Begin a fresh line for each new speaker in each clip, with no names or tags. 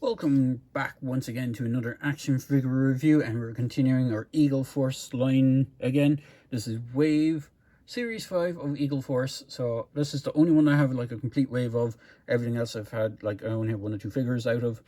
Welcome back once again to another action figure review, and we're continuing our Eagle Force line again. This is Wave Series 5 of Eagle Force, so this is the only one I have like a complete wave of. Everything else I've had, like, I only have one or two figures out of.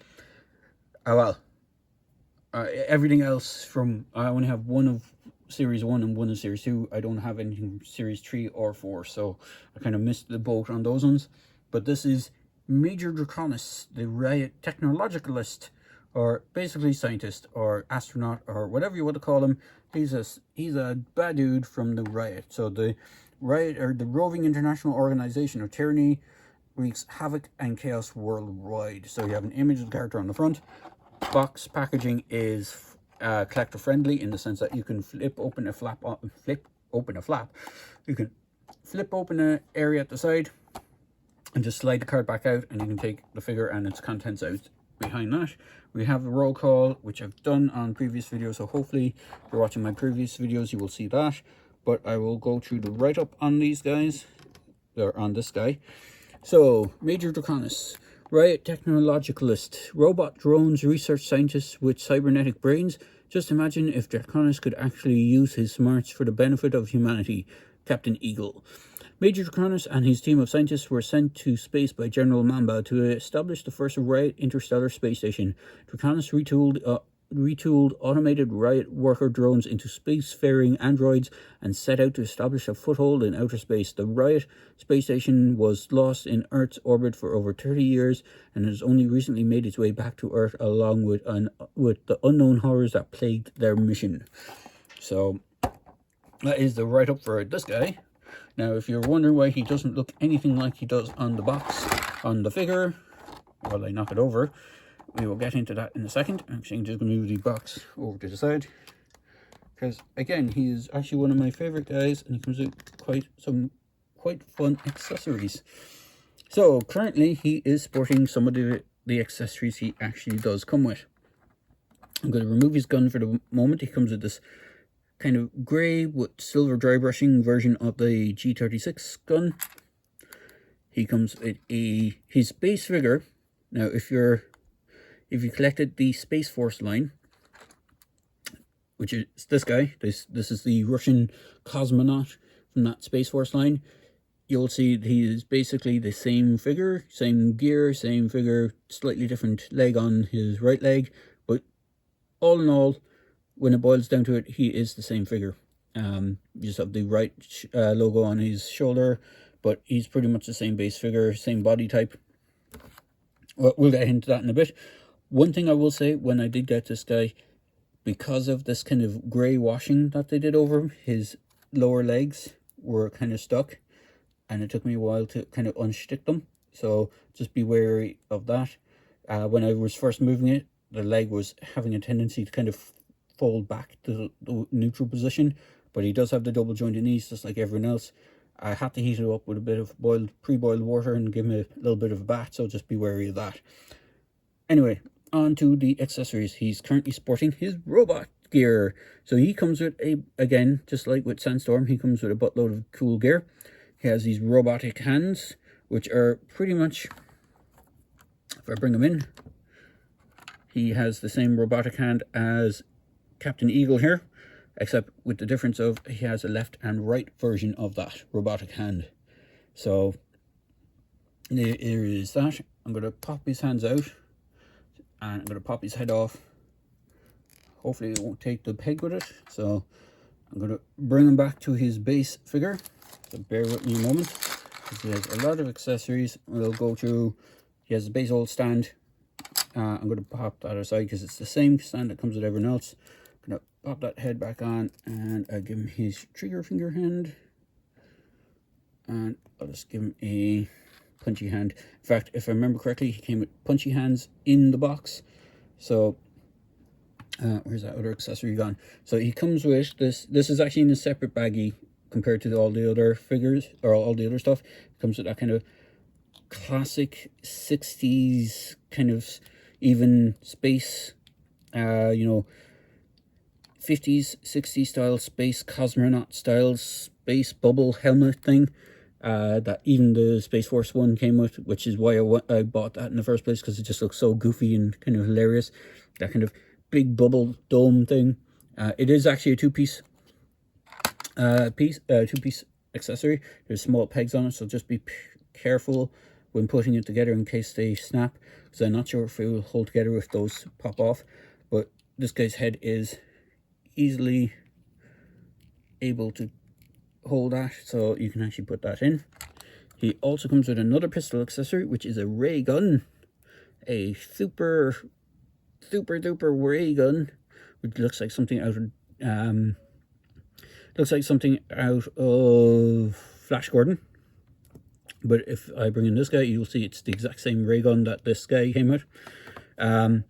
Everything else from, I only have one of Series 1 and one of Series 2. I don't have anything from Series 3 or 4, so I kind of missed the boat on those ones. But this is Major Draconis, the Riot Technologicalist, or basically scientist or astronaut or whatever you want to call him. He's a bad dude from the Riot. So the Riot, or the roving international organization of tyranny, wreaks havoc and chaos worldwide. So you have an image of the character on the front. Box packaging is collector friendly in the sense that you can flip open a flap. You can flip open an area at the side and just slide the card back out, and you can take the figure and its contents out behind that. We have a roll call, which I've done on previous videos, so hopefully if you're watching my previous videos you will see that. But I will go through the write-up on these guys, or on this guy. So, Major Draconis, Riot Technologicalist, robot drones research scientist with cybernetic brains. Just imagine if Draconis could actually use his smarts for the benefit of humanity. Captain Eagle. Major Draconis and his team of scientists were sent to space by General Mamba to establish the first Riot interstellar space station. Draconis retooled automated Riot worker drones into spacefaring androids and set out to establish a foothold in outer space. The Riot space station was lost in Earth's orbit for over 30 years and has only recently made its way back to Earth, along with the unknown horrors that plagued their mission. So that is the write-up for this guy. Now, if you're wondering why he doesn't look anything like he does on the box, on the figure, while I knock it over, we will get into that in a second. Actually, I'm just going to move the box over to the side, because again, he is actually one of my favorite guys, and he comes with some quite fun accessories. So currently he is sporting some of the accessories he actually does come with. I'm going to remove his gun for the moment. He comes with this kind of grey with silver dry brushing version of the G36 gun. He comes with his base figure. Now, if you collected the Space Force line, which is this guy, this is the Russian cosmonaut from that Space Force line, you'll see he is basically the same figure, same gear, same figure, slightly different leg on his right leg, but all in all, when it boils down to it, he is the same figure. You just have the right logo on his shoulder, but he's pretty much the same base figure, same body type. Well, we'll get into that in a bit. One thing I will say, when I did get this guy, because of this kind of grey washing that they did over him, his lower legs were kind of stuck, and it took me a while to kind of unstick them. So just be wary of that. When I was first moving it, the leg was having a tendency to kind of fold back to the neutral position, but he does have the double jointed knees just like everyone else. I had to heat it up with a bit of pre-boiled water and give him a little bit of a bath, so just be wary of that. Anyway, on to the accessories. He's currently sporting his robot gear. So he comes with again, just like with Sandstorm, he comes with a buttload of cool gear. He has these robotic hands, which are pretty much, if I bring him in, he has the same robotic hand as Captain Eagle here, except with the difference of he has a left and right version of that robotic hand. So there is that. I'm going to pop his hands out, and I'm going to pop his head off. Hopefully it won't take the peg with it. So I'm going to bring him back to his base figure. So bear with me a moment, because he has a lot of accessories. We'll go through. He has a base old stand. I'm going to pop that aside because it's the same stand that comes with everyone else. I'm going to pop that head back on, and I'll give him his trigger finger hand. And I'll just give him a punchy hand. In fact, if I remember correctly, he came with punchy hands in the box. So where's that other accessory gone? So he comes with this. This is actually in a separate baggie compared to all the other figures, or all the other stuff. It comes with that kind of classic 60s kind of even space, 50s 60s style space cosmonaut style space bubble helmet thing. that even the Space Force one came with, which is why I bought that in the first place, because it just looks so goofy and kind of hilarious. That kind of big bubble dome thing. It is actually a two-piece accessory. There's small pegs on it, so just be careful when putting it together in case they snap, because I'm not sure if it will hold together if those pop off. But this guy's head is easily able to hold that, so you can actually put that in. He also comes with another pistol accessory, which is a ray gun, a super duper ray gun, which looks like something out of Flash Gordon. But if I bring in this guy, you'll see it's the exact same ray gun that this guy came with. Now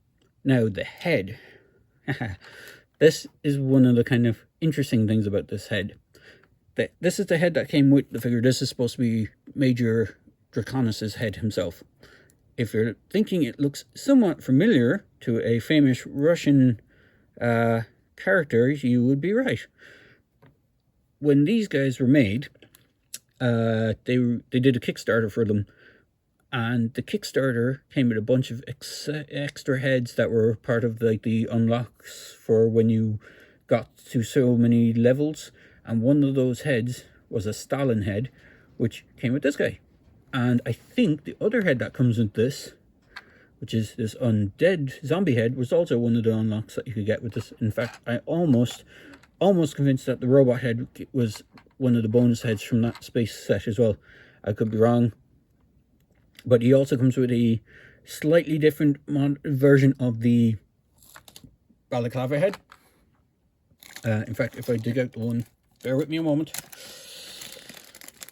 the head. This is one of the kind of interesting things about this head. This is the head that came with the figure. This is supposed to be Major Draconis' head himself. If you're thinking it looks somewhat familiar to a famous Russian character, you would be right. When these guys were made, they did a Kickstarter for them, and the Kickstarter came with a bunch of extra heads that were part of like the unlocks for when you got to so many levels. And one of those heads was a Stalin head, which came with this guy. And I think the other head that comes with this, which is this undead zombie head, was also one of the unlocks that you could get with this. In fact, I almost convinced that the robot head was one of the bonus heads from that space set as well. I could be wrong. But he also comes with a slightly different version of the balaclava head. In fact, if I dig out the one, bear with me a moment.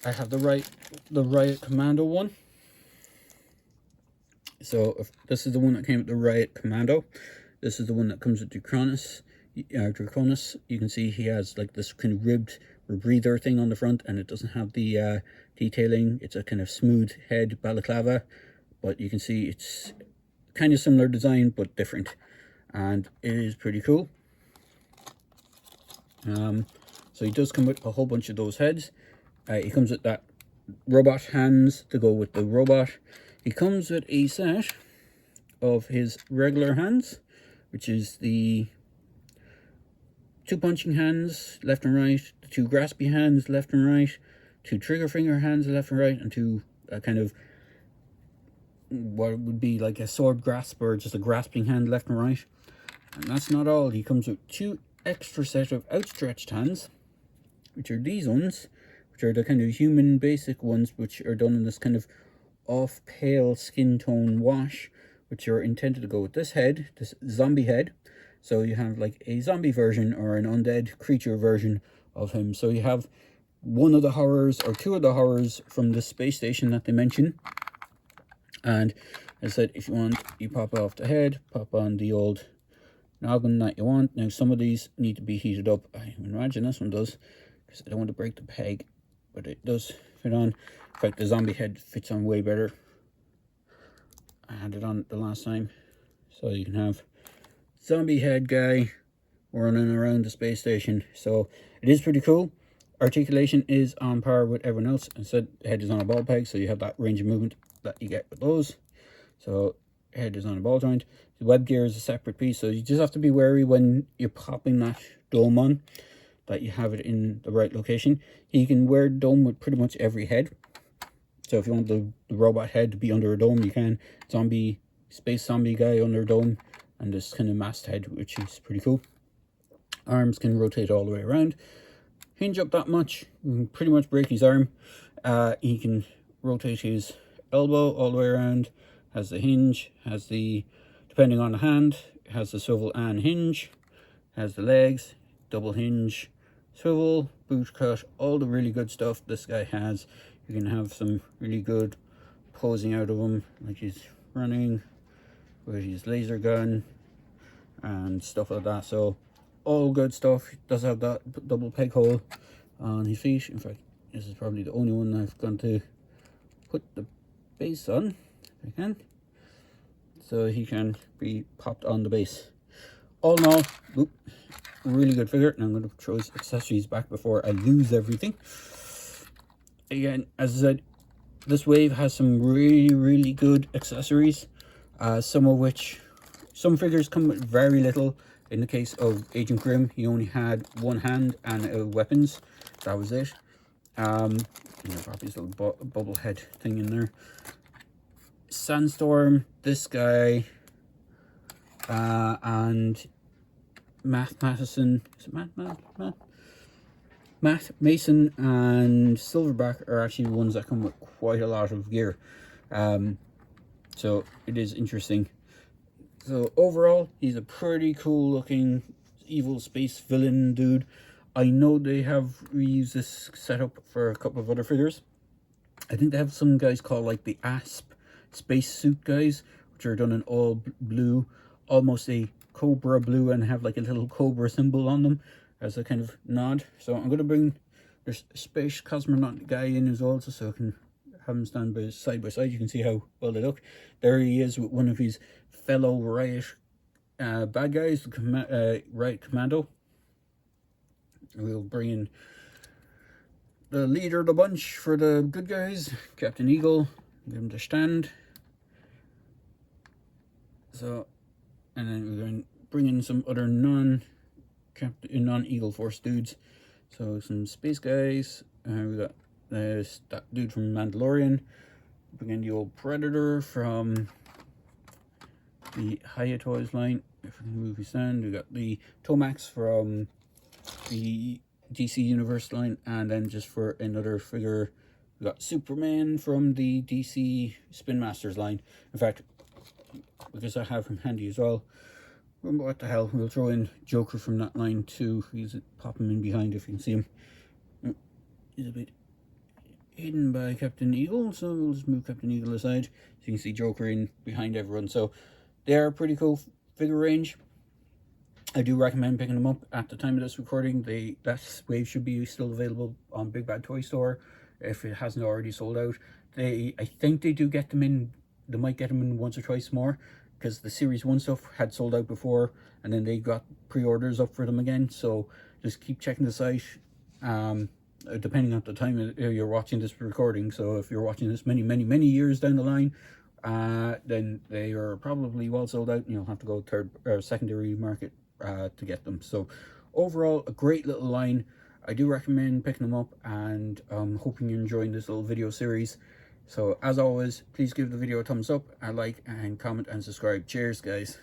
I have the Riot Commando one. So if this is the one that came with the Riot Commando. This is the one that comes with Draconis. You can see he has like this kind of ribbed rebreather thing on the front, and it doesn't have the detailing. It's a kind of smooth head balaclava, but you can see it's kind of similar design but different, and it is pretty cool. So he does come with a whole bunch of those heads. He comes with that robot hands to go with the robot. He comes with a set of his regular hands, which is the 2 punching hands left and right, the 2 graspy hands left and right, 2 trigger finger hands left and right, and 2 kind of what would be like a sword grasp or just a grasping hand left and right. And that's not all. He comes with 2 extra set of outstretched hands, which are these ones, which are the kind of human basic ones, which are done in this kind of off pale skin tone wash, which are intended to go with this head, this zombie head. So you have like a zombie version or an undead creature version of him. So you have one of the horrors or 2 of the horrors from the space station that they mention. And as I said, if you want, you pop off the head, pop on the old noggin that you want. Now some of these need to be heated up. I imagine this one does, because I don't want to break the peg, but it does fit on. In fact, the zombie head fits on way better. I had it on the last time. So you can have zombie head guy running around the space station. So it is pretty cool. Articulation is on par with everyone else. Instead, the head is on a ball peg, so you have that range of movement that you get with those. So head is on a ball joint. The web gear is a separate piece, so you just have to be wary when you're popping that dome on, that you have it in the right location. You can wear dome with pretty much every head. So if you want the robot head to be under a dome, you can. Space zombie guy under a dome, and this kind of mast head, which is pretty cool. Arms can rotate all the way around. Hinge up that much, you can pretty much break his arm. He can rotate his elbow all the way around. Has the hinge, has the, depending on the hand, has the swivel and hinge. Has the legs, double hinge, swivel, boot cut, all the really good stuff this guy has. You can have some really good posing out of him, like he's running with his laser gun and stuff like that. So all good stuff. He does have that double peg hole on his feet. In fact, this is probably the only one I've gone to put the base on, if I can, so he can be popped on the base. All in all, really good figure. And I'm going to throw his accessories back before I lose everything. again, as I said, this wave has some really good accessories, some figures come with very little. In the case of Agent Grimm, he only had one hand and weapons. That was it. And probably his little bubble head thing in there. Sandstorm, this guy, and Matt Mason and Silverback are actually the ones that come with quite a lot of gear. So it is interesting. So overall, he's a pretty cool looking evil space villain dude. I know they have reused this setup for a couple of other figures. I think they have some guys called like the Asp spacesuit guys, which are done in all blue, almost a cobra blue, and have like a little cobra symbol on them as a kind of nod. So I'm going to bring this space cosmonaut guy in as well, just so I can have them stand side by side. You can see how well they look. There he is with one of his fellow Riot bad guys, the Riot Commando. We'll bring in the leader of the bunch for the good guys, Captain Eagle. Give him to stand. So, and then we're going to bring in some other non-Eagle Force dudes. So some space guys. We got that dude from Mandalorian. Bring in the old Predator from the Hiya Toys line. If we can move his stand, we got the Tomax from the DC Universe line, and then just for another figure, we got Superman from the DC Spin Masters line. In fact, because I have him handy as well, what the hell, we'll throw in Joker from that line too. He's pop him in behind if you can see him. He's a bit hidden by Captain Eagle, so we'll just move Captain Eagle aside so you can see Joker in behind everyone. So they are a pretty cool figure range. I do recommend picking them up at the time of this recording. That wave should be still available on Big Bad Toy Store if it hasn't already sold out. I think they do get them in. They might get them in once or twice more, because the Series 1 stuff had sold out before, and then they got pre-orders up for them again. So just keep checking the site, depending on the time you're watching this recording. So if you're watching this many years down the line, then they are probably well sold out, and you'll have to go third or secondary market to get them. So overall, a great little line. I do recommend picking them up, and hoping you're enjoying this little video series. So as always, please give the video a thumbs up, a like, and comment and subscribe. Cheers, guys.